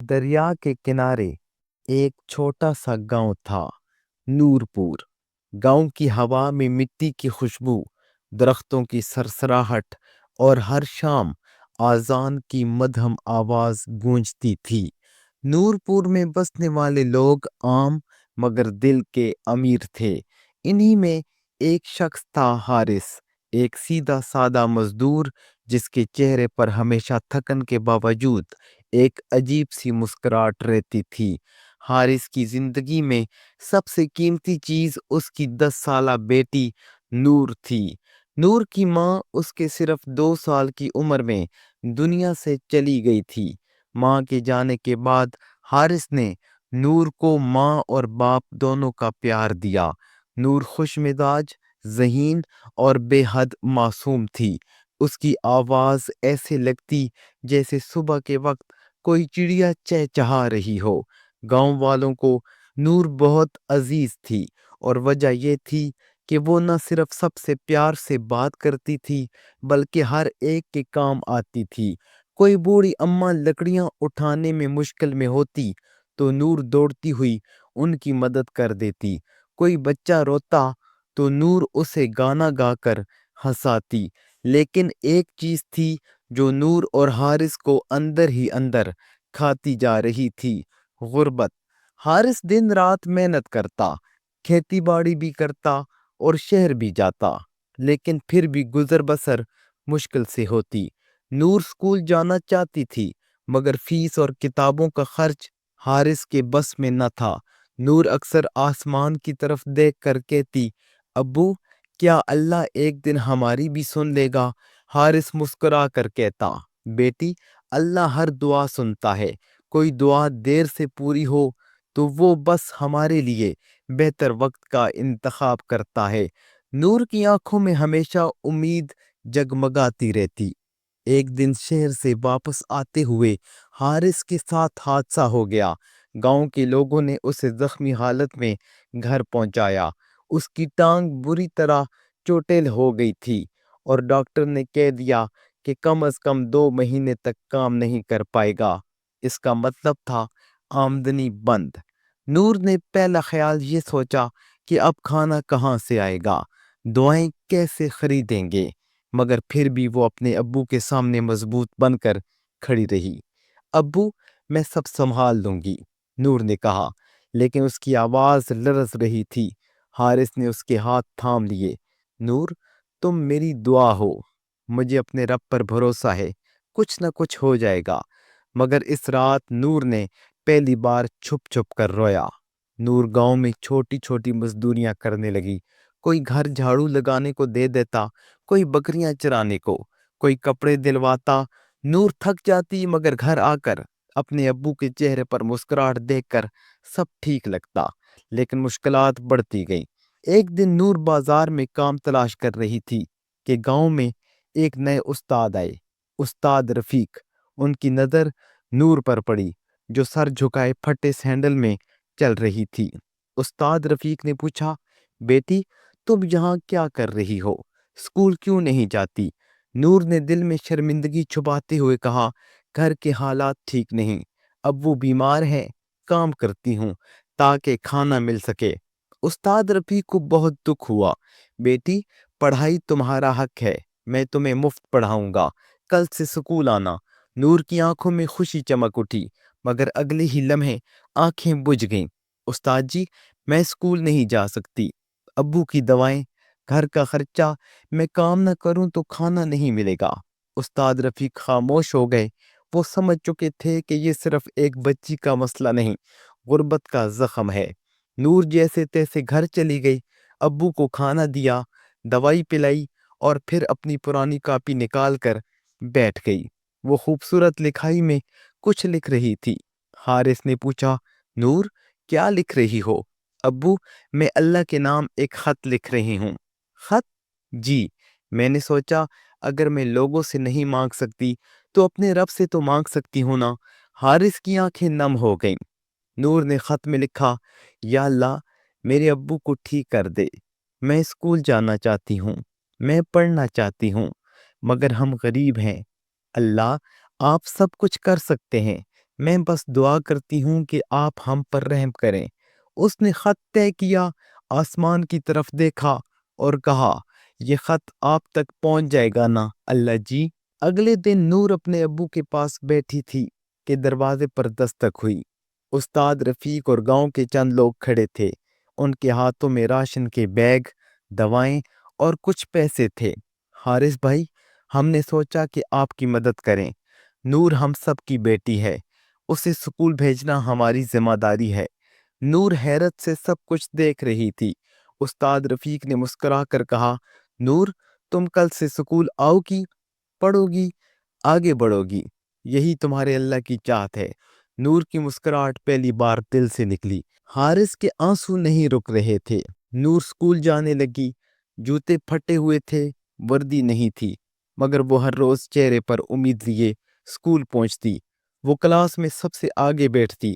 دریا کے کنارے ایک چھوٹا سا گاؤں تھا، نورپور۔ گاؤں کی ہوا میں مٹی کی خوشبو، درختوں کی سرسراہٹ اور ہر شام اذان کی مدھم آواز گونجتی تھی۔ نورپور میں بسنے والے لوگ عام مگر دل کے امیر تھے۔ انہی میں ایک شخص تھا، حارث، ایک سیدھا سادہ مزدور جس کے چہرے پر ہمیشہ تھکن کے باوجود ایک عجیب سی مسکراہٹ رہتی تھی۔ حارث کی زندگی میں سب سے قیمتی چیز اس کی 10 سالہ بیٹی نور تھی۔ نور کی ماں اس کے صرف 2 سال کی عمر میں دنیا سے چلی گئی تھی۔ ماں کے جانے کے بعد حارث نے نور کو ماں اور باپ دونوں کا پیار دیا۔ نور خوش مزاج، ذہین اور بے حد معصوم تھی۔ اس کی آواز ایسے لگتی جیسے صبح کے وقت کوئی چڑیا چہچہا رہی ہو۔ گاؤں والوں کو نور بہت عزیز تھی، اور وجہ یہ تھی کہ وہ نہ صرف سب سے پیار سے بات کرتی تھی بلکہ ہر ایک کے کام آتی تھی۔ کوئی بوڑھی اماں لکڑیاں اٹھانے میں مشکل میں ہوتی تو نور دوڑتی ہوئی ان کی مدد کر دیتی۔ کوئی بچہ روتا تو نور اسے گانا گا کر ہنساتی۔ لیکن ایک چیز تھی جو نور اور حارث کو اندر ہی اندر کھاتی جا رہی تھی: غربت۔ حارث دن رات محنت کرتا، کھیتی باڑی بھی کرتا اور شہر بھی جاتا، لیکن پھر بھی گزر بسر مشکل سے ہوتی۔ نور اسکول جانا چاہتی تھی، مگر فیس اور کتابوں کا خرچ حارث کے بس میں نہ تھا۔ نور اکثر آسمان کی طرف دیکھ کر کہتی: ابو، کیا اللہ ایک دن ہماری بھی سن لے گا؟ حارث مسکرا کر کہتا: بیٹی، اللہ ہر دعا سنتا ہے۔ کوئی دعا دیر سے پوری ہو تو وہ بس ہمارے لیے بہتر وقت کا انتخاب کرتا ہے۔ نور کی آنکھوں میں ہمیشہ امید جگمگاتی رہتی۔ ایک دن شہر سے واپس آتے ہوئے حارث کے ساتھ حادثہ ہو گیا۔ گاؤں کے لوگوں نے اسے زخمی حالت میں گھر پہنچایا۔ اس کی ٹانگ بری طرح چوٹل ہو گئی تھی، اور ڈاکٹر نے کہہ دیا کہ کم از کم 2 مہینے تک کام نہیں کر پائے گا۔ اس کا مطلب تھا آمدنی بند۔ نور نے پہلا خیال یہ سوچا کہ اب کھانا کہاں سے آئے گا، دعائیں کیسے خریدیں گے، مگر پھر بھی وہ اپنے ابو کے سامنے مضبوط بن کر کھڑی رہی۔ ابو، میں سب سنبھال لوں گی، نور نے کہا، لیکن اس کی آواز لرز رہی تھی۔ حارث نے اس کے ہاتھ تھام لیے۔ نور، تم میری دعا ہو، مجھے اپنے رب پر بھروسہ ہے، کچھ نہ کچھ ہو جائے گا۔ مگر اس رات نور نے پہلی بار چھپ چھپ کر رویا۔ نور گاؤں میں چھوٹی چھوٹی مزدوریاں کرنے لگی۔ کوئی گھر جھاڑو لگانے کو دے دیتا، کوئی بکریاں چرانے کو، کوئی کپڑے دلواتا۔ نور تھک جاتی، مگر گھر آ کر اپنے ابو کے چہرے پر مسکراہٹ دیکھ کر سب ٹھیک لگتا۔ لیکن مشکلات بڑھتی گئیں۔ ایک دن نور بازار میں کام تلاش کر رہی تھی کہ گاؤں میں ایک نئے استاد آئے، استاد رفیق۔ ان کی نظر نور پر پڑی، جو سر جھکائے پھٹے سینڈل میں چل رہی تھی۔ استاد رفیق نے پوچھا: بیٹی، تم یہاں کیا کر رہی ہو؟ اسکول کیوں نہیں جاتی؟ نور نے دل میں شرمندگی چھپاتے ہوئے کہا: گھر کے حالات ٹھیک نہیں، ابو بیمار ہیں، کام کرتی ہوں تاکہ کھانا مل سکے۔ استاد رفیق کو بہت دکھ ہوا۔ بیٹی، پڑھائی تمہارا حق ہے، میں تمہیں مفت پڑھاؤں گا، کل سے اسکول آنا۔ نور کی آنکھوں میں خوشی چمک اٹھی، مگر اگلے ہی لمحے آنکھیں بجھ گئیں۔ استاد جی، میں اسکول نہیں جا سکتی، ابو کی دوائیں، گھر کا خرچہ، میں کام نہ کروں تو کھانا نہیں ملے گا۔ استاد رفیق خاموش ہو گئے۔ وہ سمجھ چکے تھے کہ یہ صرف ایک بچی کا مسئلہ نہیں، غربت کا زخم ہے۔ نور جیسے تیسے گھر چلی گئی، ابو کو کھانا دیا، دوائی پلائی، اور پھر اپنی پرانی کاپی نکال کر بیٹھ گئی۔ وہ خوبصورت لکھائی میں کچھ لکھ رہی تھی۔ حارث نے پوچھا: نور، کیا لکھ رہی ہو؟ ابو، میں اللہ کے نام ایک خط لکھ رہی ہوں۔ خط؟ جی، میں نے سوچا اگر میں لوگوں سے نہیں مانگ سکتی تو اپنے رب سے تو مانگ سکتی ہوں نا۔ حارث کی آنکھیں نم ہو گئیں۔ نور نے خط میں لکھا: یا اللہ، میرے ابو کو ٹھیک کر دے، میں اسکول جانا چاہتی ہوں، میں پڑھنا چاہتی ہوں، مگر ہم غریب ہیں۔ اللہ، آپ سب کچھ کر سکتے ہیں، میں بس دعا کرتی ہوں کہ آپ ہم پر رحم کریں۔ اس نے خط طے کیا، آسمان کی طرف دیکھا اور کہا، یہ خط آپ تک پہنچ جائے گا نا اللہ جی؟ اگلے دن نور اپنے ابو کے پاس بیٹھی تھی کہ دروازے پر دستک ہوئی۔ استاد رفیق اور گاؤں کے چند لوگ کھڑے تھے۔ ان کے ہاتھوں میں راشن کے بیگ، دوائیں اور کچھ پیسے تھے۔ حارث بھائی، ہم نے سوچا کہ آپ کی مدد کریں۔ نور ہم سب کی بیٹی ہے، اسے اسکول بھیجنا ہماری ذمہ داری ہے۔ نور حیرت سے سب کچھ دیکھ رہی تھی۔ استاد رفیق نے مسکرا کر کہا، نور، تم کل سے اسکول آؤ گی، پڑھو گی، آگے بڑھو گی، یہی تمہارے اللہ کی چاہت ہے۔ نور کی مسکراہٹ پہلی بار دل سے نکلی۔ حارث کے آنسو نہیں رک رہے تھے۔ نور اسکول جانے لگی۔ جوتے پھٹے ہوئے تھے، وردی نہیں تھی، مگر وہ ہر روز چہرے پر امید لیے اسکول پہنچتی۔ وہ کلاس میں سب سے آگے بیٹھتی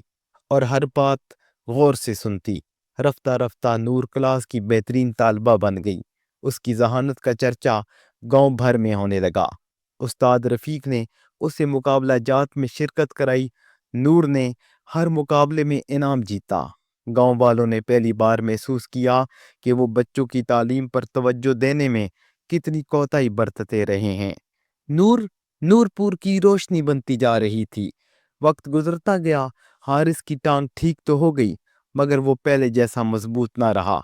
اور ہر بات غور سے سنتی۔ رفتہ رفتہ نور کلاس کی بہترین طالبہ بن گئی۔ اس کی ذہانت کا چرچا گاؤں بھر میں ہونے لگا۔ استاد رفیق نے اسے مقابلہ جات میں شرکت کرائی۔ نور نے ہر مقابلے میں انعام جیتا۔ گاؤں والوں نے پہلی بار محسوس کیا کہ وہ بچوں کی تعلیم پر توجہ دینے میں کتنی کوتاہی برتتے رہے ہیں۔ نور نور پور کی روشنی بنتی جا رہی تھی۔ وقت گزرتا گیا۔ حارث کی ٹانگ ٹھیک تو ہو گئی، مگر وہ پہلے جیسا مضبوط نہ رہا۔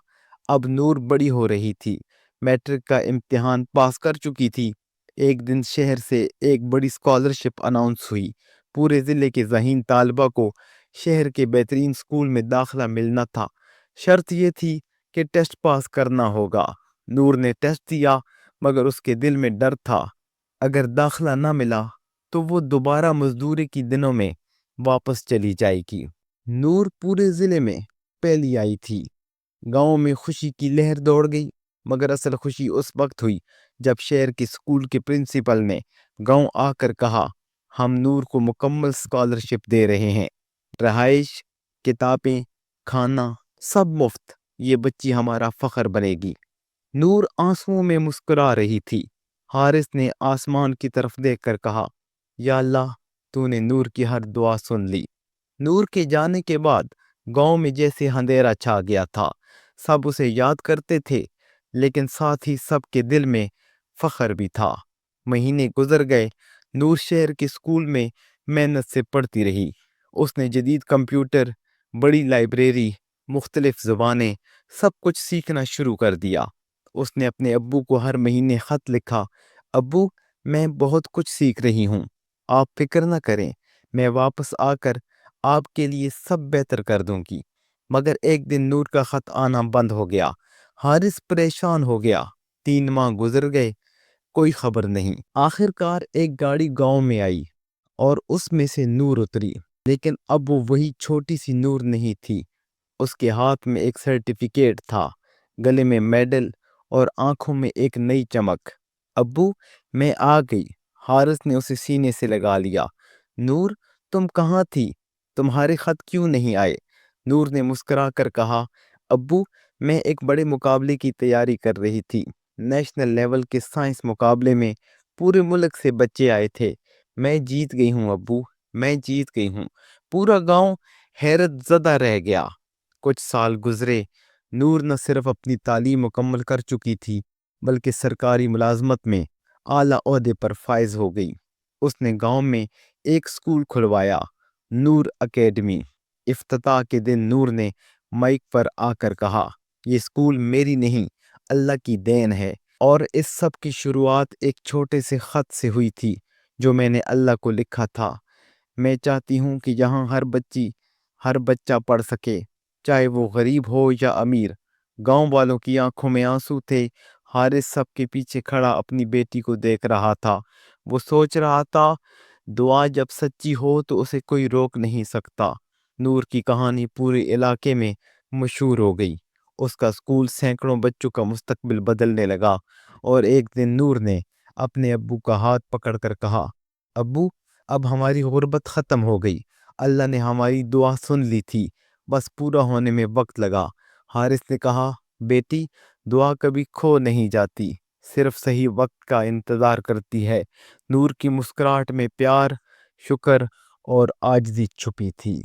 اب نور بڑی ہو رہی تھی، میٹرک کا امتحان پاس کر چکی تھی۔ ایک دن شہر سے ایک بڑی اسکالرشپ اناؤنس ہوئی۔ پورے ضلع کے ذہین طالبہ کو شہر کے بہترین اسکول میں داخلہ ملنا تھا۔ شرط یہ تھی کہ ٹیسٹ پاس کرنا ہوگا۔ نور نے ٹیسٹ دیا، مگر اس کے دل میں ڈر تھا، اگر داخلہ نہ ملا تو وہ دوبارہ مزدوری کی دنوں میں واپس چلی جائے گی۔ نور پورے ضلع میں پہلی آئی تھی۔ گاؤں میں خوشی کی لہر دوڑ گئی، مگر اصل خوشی اس وقت ہوئی جب شہر کے اسکول کے پرنسپل نے گاؤں آ کر کہا، ہم نور کو مکمل اسکالرشپ دے رہے ہیں، رہائش، کتابیں، کھانا، سب مفت۔ یہ بچی ہمارا فخر بنے گی۔ نور آنسوؤں میں مسکرا رہی تھی۔ حارث نے آسمان کی طرف دیکھ کر کہا، یا اللہ، تو نے نور کی ہر دعا سن لی۔ نور کے جانے کے بعد گاؤں میں جیسے اندھیرا چھا گیا تھا۔ سب اسے یاد کرتے تھے، لیکن ساتھ ہی سب کے دل میں فخر بھی تھا۔ مہینے گزر گئے۔ نور شہر کے اسکول میں محنت سے پڑھتی رہی۔ اس نے جدید کمپیوٹر، بڑی لائبریری، مختلف زبانیں، سب کچھ سیکھنا شروع کر دیا۔ اس نے اپنے ابو کو ہر مہینے خط لکھا، ابو، میں بہت کچھ سیکھ رہی ہوں، آپ فکر نہ کریں، میں واپس آ کر آپ کے لیے سب بہتر کر دوں گی۔ مگر ایک دن نور کا خط آنا بند ہو گیا۔ حارث پریشان ہو گیا۔ 3 ماہ گزر گئے، کوئی خبر نہیں۔ آخر کار ایک گاڑی گاؤں میں آئی اور اس میں سے نور اتری، لیکن اب وہ وہی چھوٹی سی نور نہیں تھی۔ اس کے ہاتھ میں ایک سرٹیفکیٹ تھا، گلے میں میڈل اور آنکھوں میں ایک نئی چمک۔ ابو، میں آ گئی۔ حارث نے اسے سینے سے لگا لیا۔ نور، تم کہاں تھی؟ تمہارے خط کیوں نہیں آئے؟ نور نے مسکرا کر کہا، ابو، میں ایک بڑے مقابلے کی تیاری کر رہی تھی۔ نیشنل لیول کے سائنس مقابلے میں پورے ملک سے بچے آئے تھے۔ میں جیت گئی ہوں ابو، میں جیت گئی ہوں۔ پورا گاؤں حیرت زدہ رہ گیا۔ کچھ سال گزرے۔ نور نہ صرف اپنی تعلیم مکمل کر چکی تھی، بلکہ سرکاری ملازمت میں اعلیٰ عہدے پر فائز ہو گئی۔ اس نے گاؤں میں ایک اسکول کھلوایا، نور اکیڈمی۔ افتتاح کے دن نور نے مائک پر آ کر کہا، یہ اسکول میری نہیں، اللہ کی دین ہے، اور اس سب کی شروعات ایک چھوٹے سے خط سے ہوئی تھی جو میں نے اللہ کو لکھا تھا۔ میں چاہتی ہوں کہ یہاں ہر بچہ پڑھ سکے، چاہے وہ غریب ہو یا امیر۔ گاؤں والوں کی آنکھوں میں آنسو تھے۔ حارث سب کے پیچھے کھڑا اپنی بیٹی کو دیکھ رہا تھا۔ وہ سوچ رہا تھا، دعا جب سچی ہو تو اسے کوئی روک نہیں سکتا۔ نور کی کہانی پورے علاقے میں مشہور ہو گئی۔ اس کا اسکول سینکڑوں بچوں کا مستقبل بدلنے لگا، اور ایک دن نور نے اپنے ابو کا ہاتھ پکڑ کر کہا، ابو، اب ہماری غربت ختم ہو گئی، اللہ نے ہماری دعا سن لی تھی، بس پورا ہونے میں وقت لگا۔ حارث نے کہا، بیٹی، دعا کبھی کھو نہیں جاتی، صرف صحیح وقت کا انتظار کرتی ہے۔ نور کی مسکراہٹ میں پیار، شکر اور عاجزی چھپی تھی۔